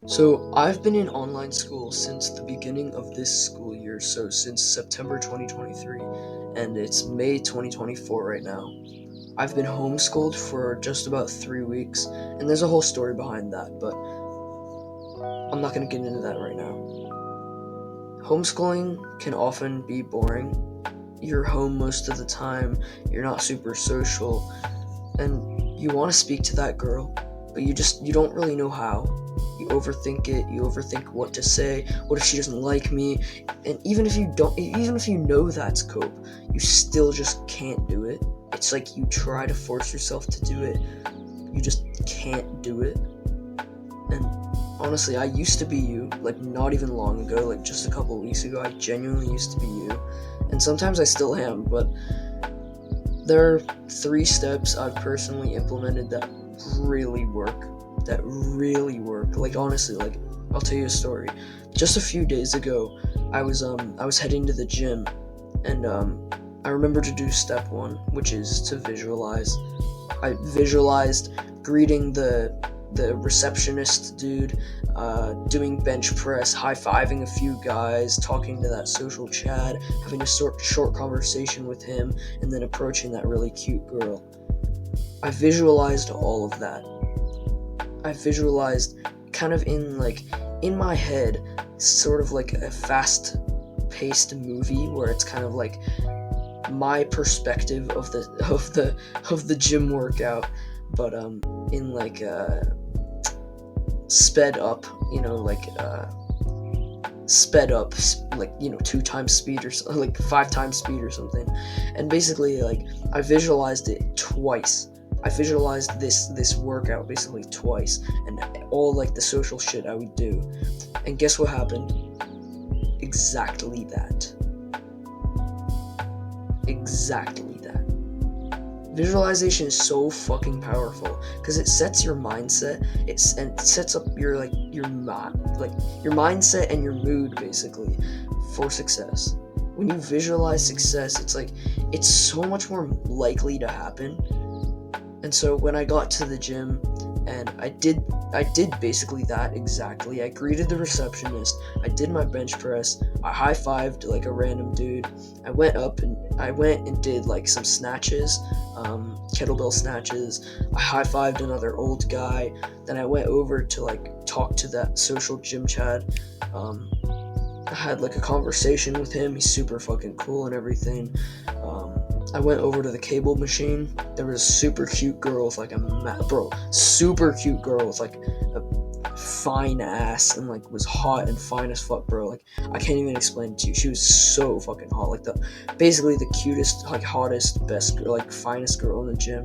So I've been in online school since the beginning of this school year, so since September 2023, and it's May 2024 right now. I've been homeschooled for just about 3 weeks, and there's a whole story behind that, but I'm not going to get into that right now. Homeschooling can often be boring. You're home most of the time, you're not super social, and you want to speak to that girl, but you don't really know how. You overthink it, you overthink what to say, what if she doesn't like me, and even if you know that's cope, you still just can't do it. It's like you try to force yourself to do it, you just can't do it. And honestly, I used to be you, like not even long ago, like just a couple weeks ago, I genuinely used to be you. And sometimes I still am, but there are 3 steps I've personally implemented that really work. That really work. Like honestly, like I'll tell you a story. Just a few days ago, I was heading to the gym, and I remember to do step 1, which is to visualize. I visualized greeting the receptionist dude, doing bench press, high-fiving a few guys, talking to that social Chad, having a short conversation with him, and then approaching that really cute girl. I visualized all of that. I visualized kind of in my head, sort of like a fast-paced movie where it's kind of like my perspective of the gym workout, but in like sped up, sped up, like 2 times speed or like 5 times speed or something. And basically, like, I visualized it twice. I visualized this workout basically twice, and all like the social shit I would do. And guess what happened? Exactly that. Exactly that. Visualization is so fucking powerful because it sets your mindset. It sets up your mindset and your mood basically for success. When you visualize success, it's so much more likely to happen. And so when I got to the gym, and I did basically that exactly. I greeted the receptionist, I did my bench press, I high-fived like a random dude. I went and did like some snatches, kettlebell snatches. I high-fived another old guy. Then I went over to like talk to that social gym Chad. I had like a conversation with him. He's super fucking cool and everything. I went over to the cable machine. There was a super cute girl with like super cute girl with like a fine ass and like was hot and fine as fuck, bro. Like I can't even explain it to you. She was so fucking hot, like basically the cutest, like hottest, best, like finest girl in the gym.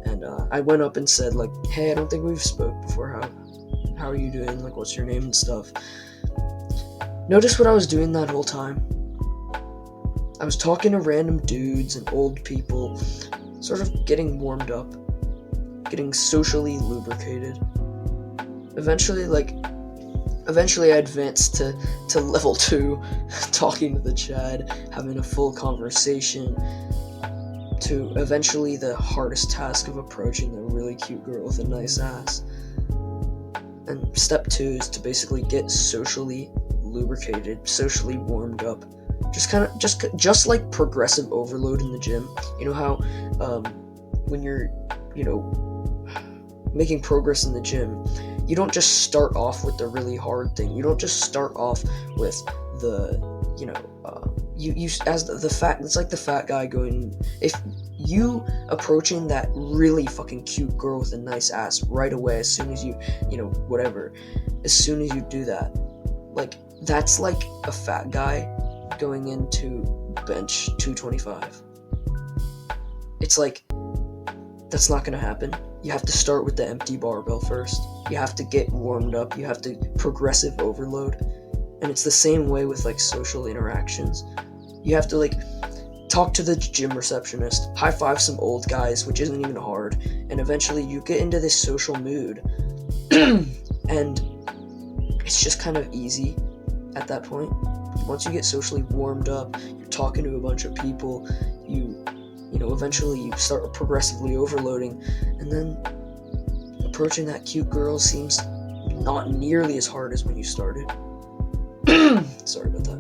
And I went up and said like, hey, I don't think we've spoke before. How are you doing? Like, what's your name and stuff? Notice what I was doing that whole time. I was talking to random dudes and old people, sort of getting warmed up, getting socially lubricated. Eventually I advanced to level 2, talking to the Chad, having a full conversation, to eventually the hardest task of approaching the really cute girl with a nice ass. And step 2 is to basically get socially lubricated, socially warmed up. Just like progressive overload in the gym. You know how when you're making progress in the gym, you don't just start off with the really hard thing. You don't just start off with the you as the fat. It's like the fat guy going, if you approaching that really fucking cute girl with a nice ass right away, as soon as as soon as you do that, like that's like a fat guy going into bench 225. It's like, that's not gonna happen. You have to start with the empty barbell first. You have to get warmed up. You have to progressive overload. And it's the same way with like social interactions. You have to like talk to the gym receptionist, high five some old guys, which isn't even hard, and eventually you get into this social mood. And it's just kind of easy at that point. Once you get socially warmed up, you're talking to a bunch of people, eventually you start progressively overloading, and then approaching that cute girl seems not nearly as hard as when you started. Sorry about that.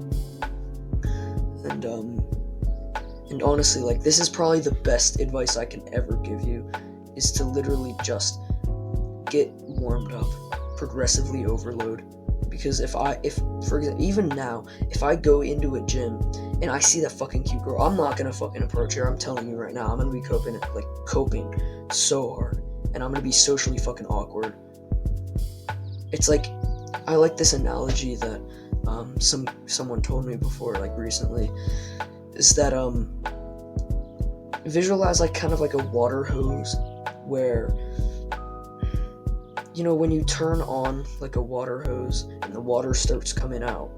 And honestly, like, this is probably the best advice I can ever give you, is to literally just get warmed up, progressively overload. Because if for example, even now, if I go into a gym and I see that fucking cute girl, I'm not gonna fucking approach her. I'm telling you right now, I'm gonna be coping so hard, and I'm gonna be socially fucking awkward. It's like, I like this analogy that someone told me before, like, recently, is that visualize like kind of like a water hose, where, you know, when you turn on like a water hose and the water starts coming out,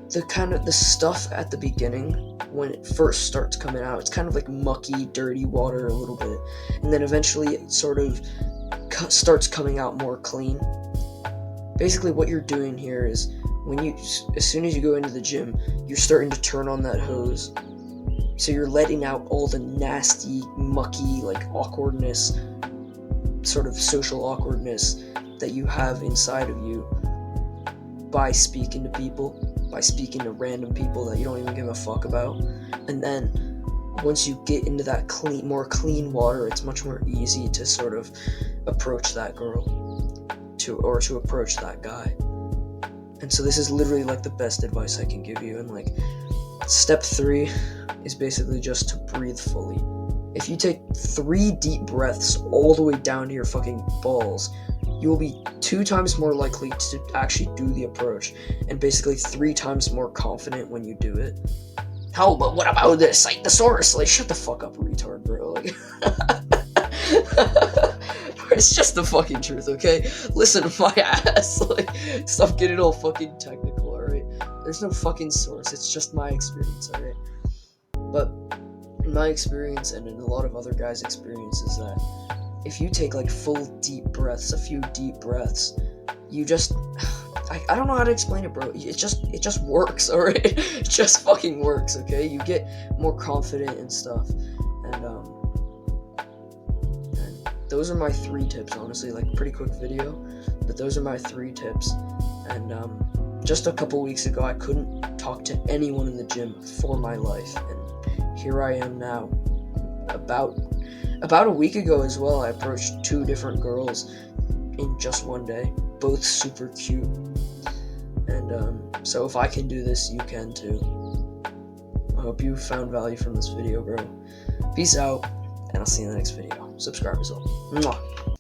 the stuff at the beginning, when it first starts coming out, it's kind of like mucky, dirty water a little bit, and then eventually it sort of starts coming out more clean. Basically what you're doing here is, as soon as you go into the gym, you're starting to turn on that hose, so you're letting out all the nasty, mucky, like, awkwardness, sort of social awkwardness that you have inside of you by speaking to random people that you don't even give a fuck about. And then once you get into that more clean water, it's much more easy to sort of approach that girl, to approach that guy. And so this is literally like the best advice I can give you. And like, step 3 is basically just to breathe fully. If you take 3 deep breaths all the way down to your fucking balls, you will be 2 times more likely to actually do the approach, and basically 3 times more confident when you do it. How, but what about this? Like, thesaurus? Like, shut the fuck up, retard, bro. Like, it's just the fucking truth, okay? Listen to my ass. Like, stop getting all fucking technical, alright? There's no fucking source. It's just my experience, alright? But in my experience, and in a lot of other guys' experiences, that if you take like full deep breaths, a few deep breaths, you just, I don't know how to explain it, bro. It just works, alright? It just fucking works, okay? You get more confident and stuff. And those are my 3 tips, honestly. Like, pretty quick video, but those are my 3 tips. And just a couple weeks ago, I couldn't talk to anyone in the gym for my life, and here I am now. About a week ago as well, I approached 2 different girls in just one day, both super cute. And so if I can do this, you can too. I hope you found value from this video, bro. Peace out, and I'll see you in the next video. Subscribe as well. Mwah.